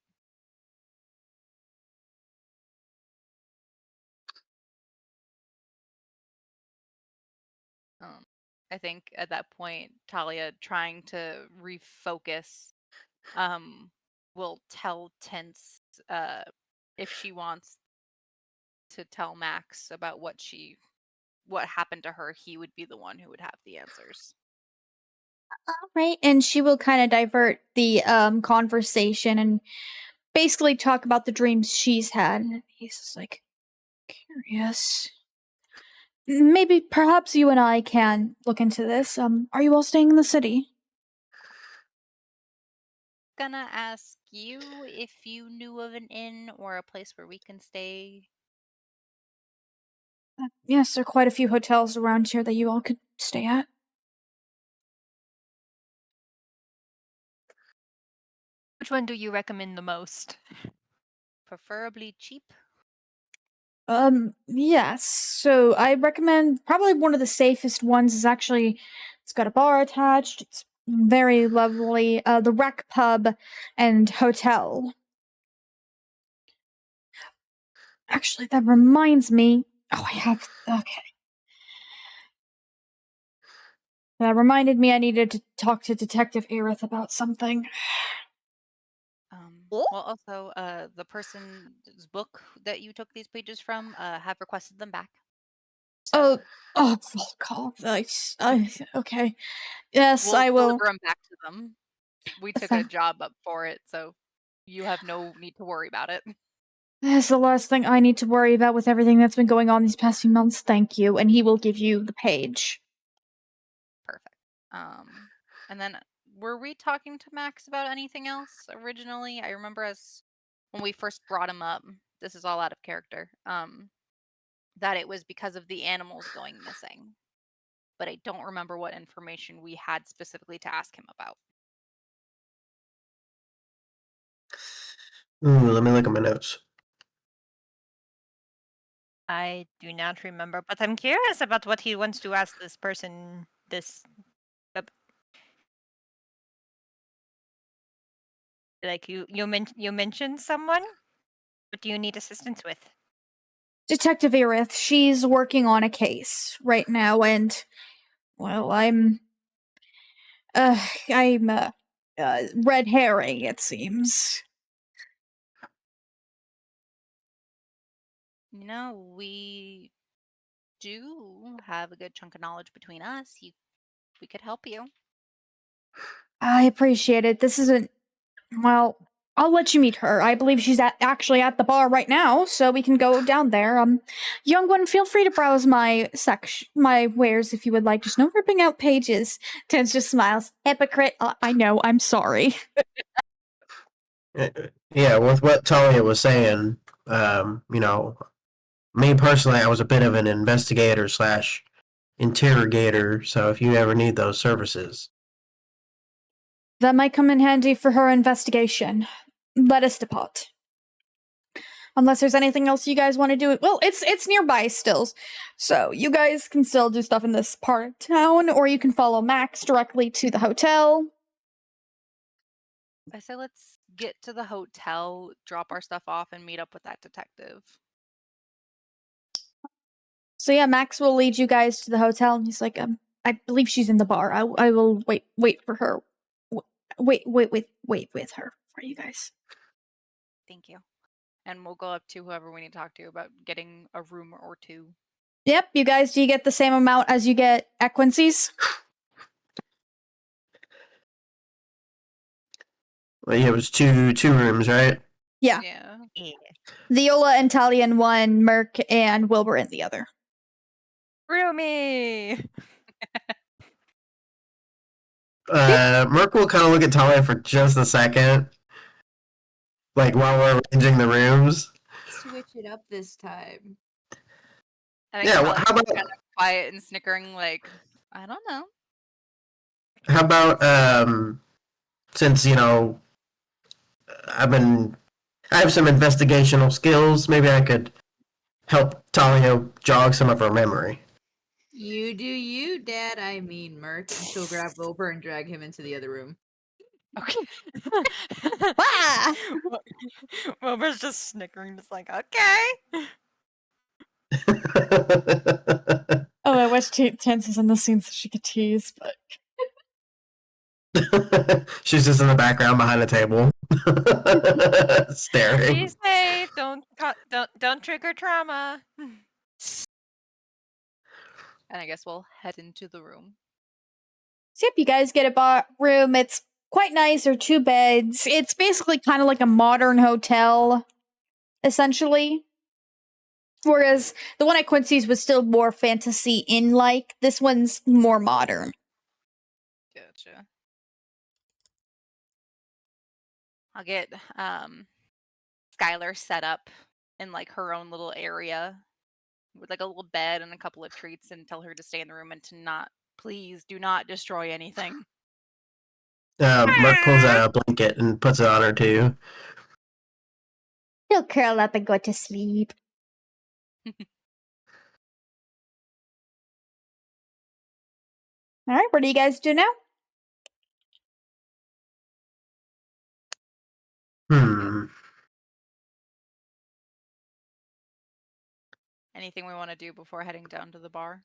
I think at that point, Talia, trying to refocus, will tell Tense if she wants to tell Max about what happened to her, he would be the one who would have the answers. Right, and she will kind of divert the conversation and basically talk about the dreams she's had. And he's just like, curious. Maybe, perhaps you and I can look into this. Are you all staying in the city? Gonna ask you if you knew of an inn or a place where we can stay. Yes, there are quite a few hotels around here that you all could stay at. Which one do you recommend the most? Preferably cheap. Yes. So I recommend probably one of the safest ones is actually it's got a bar attached. It's very lovely. The Rec Pub and Hotel. Actually, that reminds me. Oh, I have. Okay. That reminded me I needed to talk to Detective Aerith about something. Well, also, the person's book that you took these pages from have requested them back. So Full call. Okay. Yes, we'll I will. deliver them back to them. We took a job up for it, so you have no need to worry about it. That's the last thing I need to worry about with everything that's been going on these past few months. Thank you. And he will give you the page. Perfect. And then were we talking to Max about anything else originally? I remember us when we first brought him up. This is all out of character. That it was because of the animals going missing. But I don't remember what information we had specifically to ask him about. Ooh, let me look at my notes. I do not remember, but I'm curious about what he wants to ask this person. Like you mentioned someone. What do you need assistance with? Detective Aerith, she's working on a case right now, and well, I'm red herring, it seems. You know, we do have a good chunk of knowledge between us. We could help you. I appreciate it. This isn't. Well, I'll let you meet her. I believe she's actually at the bar right now, so we can go down there. Young one, feel free to browse my my wares if you would like. Just no ripping out pages. Tens just smiles. Hypocrite. I know. I'm sorry. Yeah, with what Talia was saying, me personally, I was a bit of an investigator slash interrogator. So if you ever need those services, That might come in handy for her investigation. Let us depart. Unless there's anything else you guys want to do. Well, it's nearby still. So you guys can still do stuff in this part of town, or you can follow Max directly to the hotel. I say let's get to the hotel, drop our stuff off, and meet up with that detective. So yeah, Max will lead you guys to the hotel, and he's like, I believe she's in the bar. I will wait for her. Wait with her for you guys. Thank you. And we'll go up to whoever we need to talk to about getting a room or two. Yep, you guys, do you get the same amount as you get at Quincy's? well, yeah, it was two rooms, right? Yeah. Yeah. Viola and Talia in one, Merk and Wilbur in the other. Roomy! Merk will kind of look at Talia for just a second, like while we're arranging the rooms. Switch it up this time. I Yeah, think how about kind of quiet and snickering, like, I don't know. how about since I have some investigational skills, maybe I could help Talia jog some of her memory. You do you, Dad. I mean, Merk. And she'll grab Wilbur and drag him into the other room. Okay. Ah! Wilbur's just snickering, just like, okay. Oh, I wish Chance was in the scene so she could tease, but She's just in the background behind the table, Be staring. safe. Don't trigger trauma. And I guess we'll head into the room. so yep, you guys get a bar room. It's quite nice. There are 2 beds. It's basically kind of like a modern hotel, essentially. Whereas the one at Quincy's was still more fantasy in-like. This one's more modern. Gotcha. I'll get Skylar set up in like her own little area with like a little bed and a couple of treats and tell her to stay in the room and to please do not destroy anything. Merk pulls out a blanket and puts it on her too. She'll curl up and go to sleep. All right, what do you guys do now? Anything we want to do before heading down to the bar?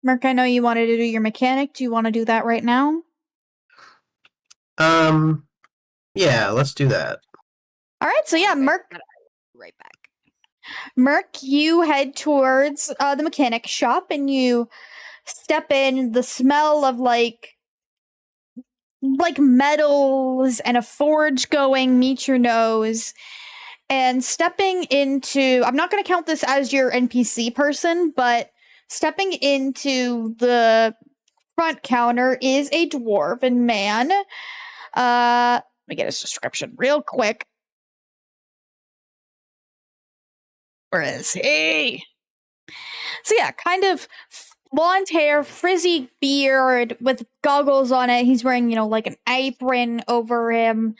Merk, I know you wanted to do your mechanic. Do you want to do that right now? Yeah, let's do that. All right, so yeah, Okay, Merk, but I'll be right back. Merk, you head towards the mechanic shop and you step in. The smell of like metals and a forge going meet your nose. And stepping into, I'm not going to count this as your NPC person, but stepping into the front counter is a dwarven man. Let me get his description real quick. Where is he? So yeah, kind of blonde hair, frizzy beard with goggles on it. He's wearing, like an apron over him.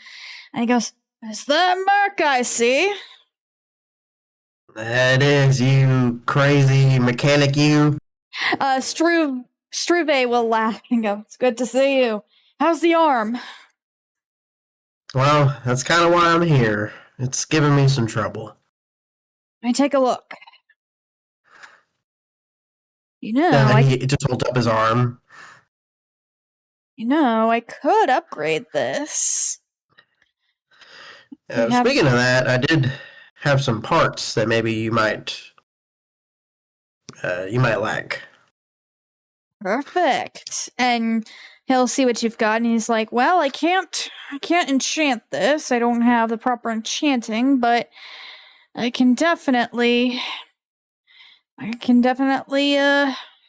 And he goes, "Is that Merk I see?" That is, you crazy mechanic, you. Struve will laugh and go, "It's good to see you. How's the arm?" Well, that's kind of why I'm here. It's giving me some trouble. Let me take a look. He just holds up his arm. I could upgrade this. Speaking of that, I did have some parts that maybe you might lack. Perfect. And he'll see what you've got, and he's like, "Well, I can't enchant this. I don't have the proper enchanting, but I can definitely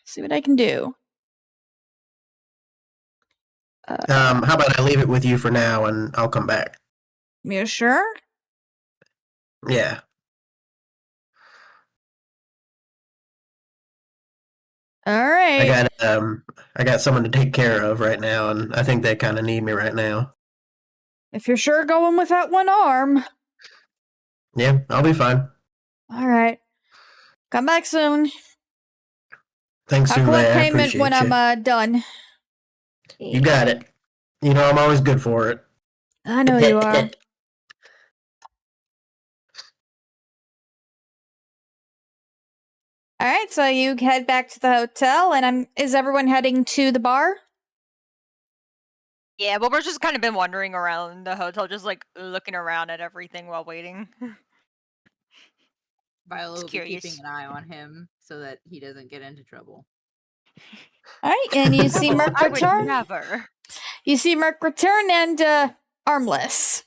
see what I can do." How about I leave it with you for now, and I'll come back. You sure? Yeah. All right. I got someone to take care of right now, and I think they kind of need me right now. If you're sure going with that one arm. Yeah, I'll be fine. All right. Come back soon. Thanks, I'll Sue. collect I payment appreciate when you. I'm done. You got it. I'm always good for it. I know you are. All right, so you head back to the hotel, and is everyone heading to the bar? Yeah, but we're just kind of been wandering around the hotel, just like looking around at everything while waiting. Viola will be curious. keeping an eye on him so that he doesn't get into trouble. All right, and you see Merk I would return. never. You see Merk return and armless.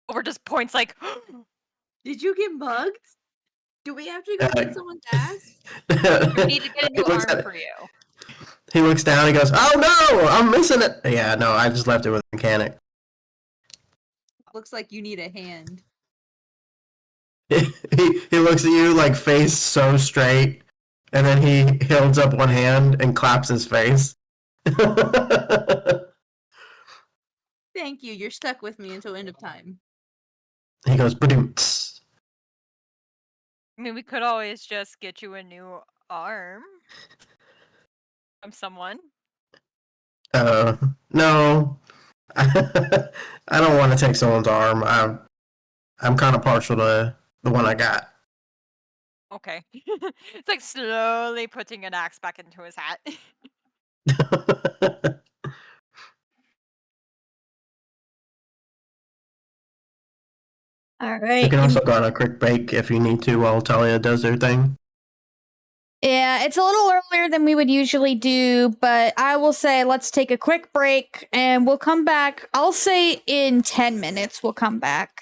Wilbur just points like, Did you get mugged? Do we have to go get someone's ass? "We need to get a new arm for you." He looks down. He goes, "Oh no, I'm missing it." Yeah, no, I just left it with the mechanic. Looks like you need a hand. He looks at you like face so straight, and then he holds up one hand and claps his face. Thank you. You're stuck with me until end of time. He goes, "Ba-doom-ts." I mean, we could always just get you a new arm from someone. No. I don't want to take someone's arm. I'm kind of partial to the one I got. Okay. It's like slowly putting an axe back into his hat. All right. We can also go on a quick break if you need to while Talia does their thing. Yeah, it's a little earlier than we would usually do, but I will say let's take a quick break and we'll come back. I'll say in 10 minutes we'll come back.